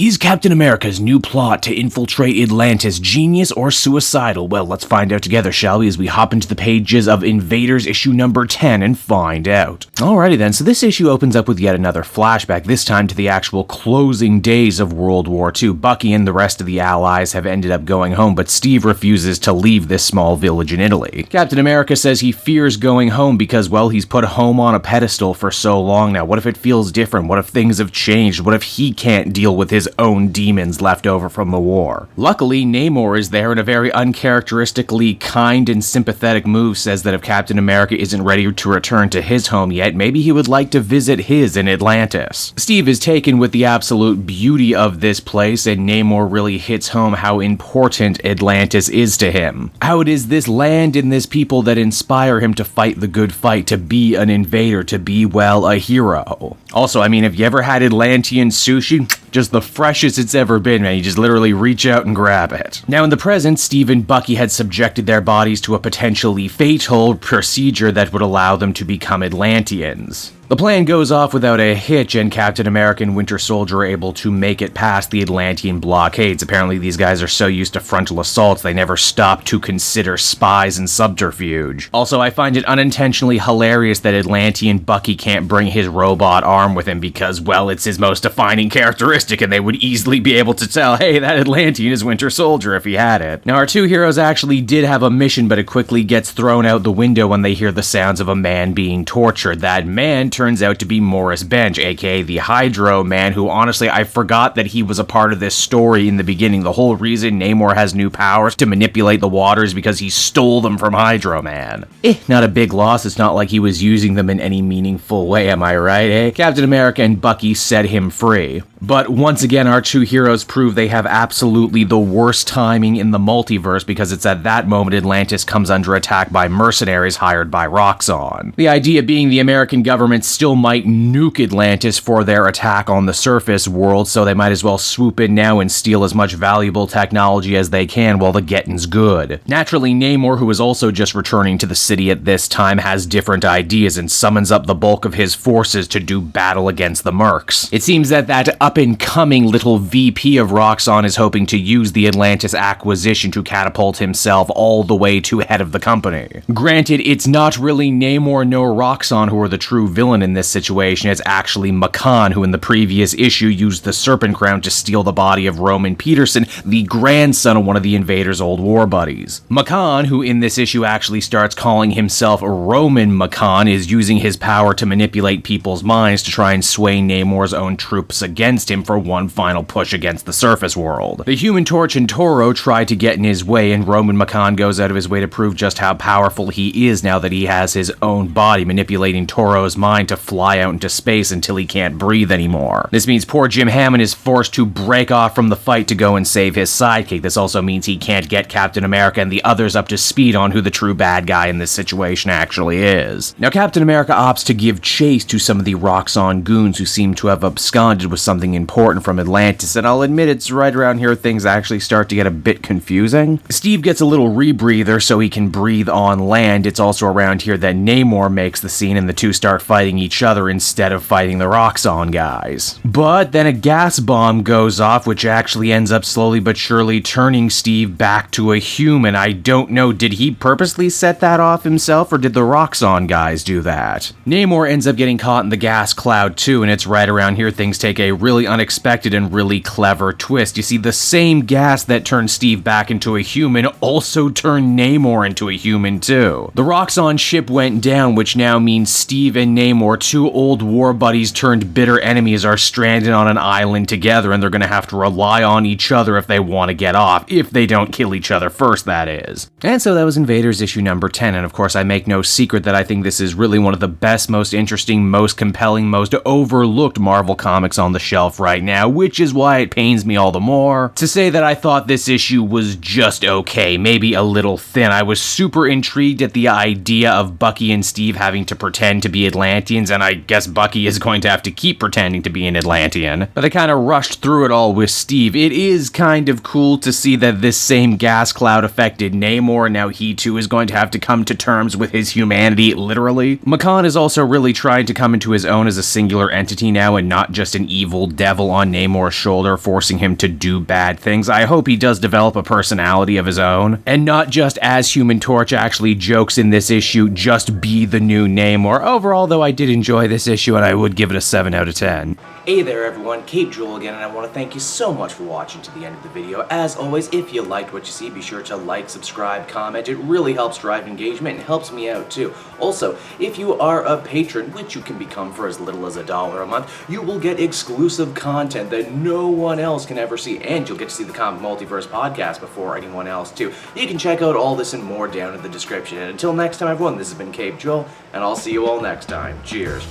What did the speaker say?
Is Captain America's new plot to infiltrate Atlantis genius or suicidal? Well, let's find out together, shall we, as we hop into the pages of Invaders issue number 10 and find out. Alrighty then, so this issue opens up with yet another flashback, this time to the actual closing days of World War II. Bucky and the rest of the Allies have ended up going home, but Steve refuses to leave this small village in Italy. Captain America says he fears going home because, well, he's put home on a pedestal for so long now. What if it feels different? What if things have changed? What if he can't deal with his own demons left over from the war? Luckily, Namor is there, and a very uncharacteristically kind and sympathetic move says that if Captain America isn't ready to return to his home yet, maybe he would like to visit his in Atlantis. Steve is taken with the absolute beauty of this place, and Namor really hits home how important Atlantis is to him. How it is this land and this people that inspire him to fight the good fight, to be an invader, to be, well, a hero. Also, I mean, have you ever had Atlantean sushi? Just the freshest it's ever been, man. You just literally reach out and grab it. Now, in the present, Steve and Bucky had subjected their bodies to a potentially fatal procedure that would allow them to become Atlanteans. The plan goes off without a hitch, and Captain America and Winter Soldier are able to make it past the Atlantean blockades. Apparently, these guys are so used to frontal assaults, they never stop to consider spies and subterfuge. Also, I find it unintentionally hilarious that Atlantean Bucky can't bring his robot arm with him because, well, it's his most defining characteristic, and they would easily be able to tell, hey, that Atlantean is Winter Soldier if he had it. Now, our two heroes actually did have a mission, but it quickly gets thrown out the window when they hear the sounds of a man being tortured. That man turns out to be Morris Bench, aka the Hydro Man, who honestly I forgot that he was a part of this story in the beginning. The whole reason Namor has new powers to manipulate the waters because he stole them from Hydro Man. Not a big loss. It's not like he was using them in any meaningful way, am I right, eh? Captain America and Bucky set him free. But once again, our two heroes prove they have absolutely the worst timing in the multiverse, because it's at that moment Atlantis comes under attack by mercenaries hired by ROXXON. The idea being the American government still might nuke Atlantis for their attack on the surface world, so they might as well swoop in now and steal as much valuable technology as they can while the getting's good. Naturally, Namor, who is also just returning to the city at this time, has different ideas and summons up the bulk of his forces to do battle against the Mercs. It seems that up-and-coming little VP of ROXXON is hoping to use the Atlantis acquisition to catapult himself all the way to head of the company. Granted, it's not really Namor nor ROXXON who are the true villain in this situation. It's actually Makan, who in the previous issue used the Serpent Crown to steal the body of Roman Peterson, the grandson of one of the Invaders' old war buddies. Makan, who in this issue actually starts calling himself Roman Makan, is using his power to manipulate people's minds to try and sway Namor's own troops against him for one final push against the surface world. The Human Torch and Toro try to get in his way, and Roman Makan goes out of his way to prove just how powerful he is now that he has his own body, manipulating Toro's mind to fly out into space until he can't breathe anymore. This means poor Jim Hammond is forced to break off from the fight to go and save his sidekick. This also means he can't get Captain America and the others up to speed on who the true bad guy in this situation actually is. Now, Captain America opts to give chase to some of the ROXXON goons who seem to have absconded with something important from Atlantis, and I'll admit it's right around here things actually start to get a bit confusing. Steve gets a little rebreather so he can breathe on land. It's also around here that Namor makes the scene and the two start fighting each other instead of fighting the ROXXON guys. But then a gas bomb goes off, which actually ends up slowly but surely turning Steve back to a human. I don't know, did he purposely set that off himself, or did the ROXXON guys do that? Namor ends up getting caught in the gas cloud too, and it's right around here things take a really unexpected and really clever twist. You see, the same gas that turned Steve back into a human also turned Namor into a human too. The ROXXON ship went down, which now means Steve and Namor, two old war buddies turned bitter enemies, are stranded on an island together, and they're gonna have to rely on each other if they want to get off, if they don't kill each other first, that is. And so that was Invaders issue number 10, and of course I make no secret that I think this is really one of the best, most interesting, most compelling, most overlooked Marvel comics on the shelf right now, which is why it pains me all the more to say that I thought this issue was just okay, maybe a little thin. I was super intrigued at the idea of Bucky and Steve having to pretend to be Atlanteans Atlanteans, and I guess Bucky is going to have to keep pretending to be an Atlantean. But I kind of rushed through it all with Steve. It is kind of cool to see that this same gas cloud affected Namor, and now he too is going to have to come to terms with his humanity, literally. Makan is also really trying to come into his own as a singular entity now, and not just an evil devil on Namor's shoulder, forcing him to do bad things. I hope he does develop a personality of his own, and not just, as Human Torch actually jokes in this issue, just be the new Namor. Overall, though, I did enjoy this issue, and I would give it a 7 out of 10. Hey there everyone, Cape Joel again, and I want to thank you so much for watching to the end of the video. As always, if you liked what you see, be sure to like, subscribe, comment. It really helps drive engagement and helps me out too. Also, if you are a patron, which you can become for as little as $1 a month, you will get exclusive content that no one else can ever see, and you'll get to see the Comic Multiverse podcast before anyone else too. You can check out all this and more down in the description. And until next time everyone, this has been Cape Joel, and I'll see you all next time. Cheers.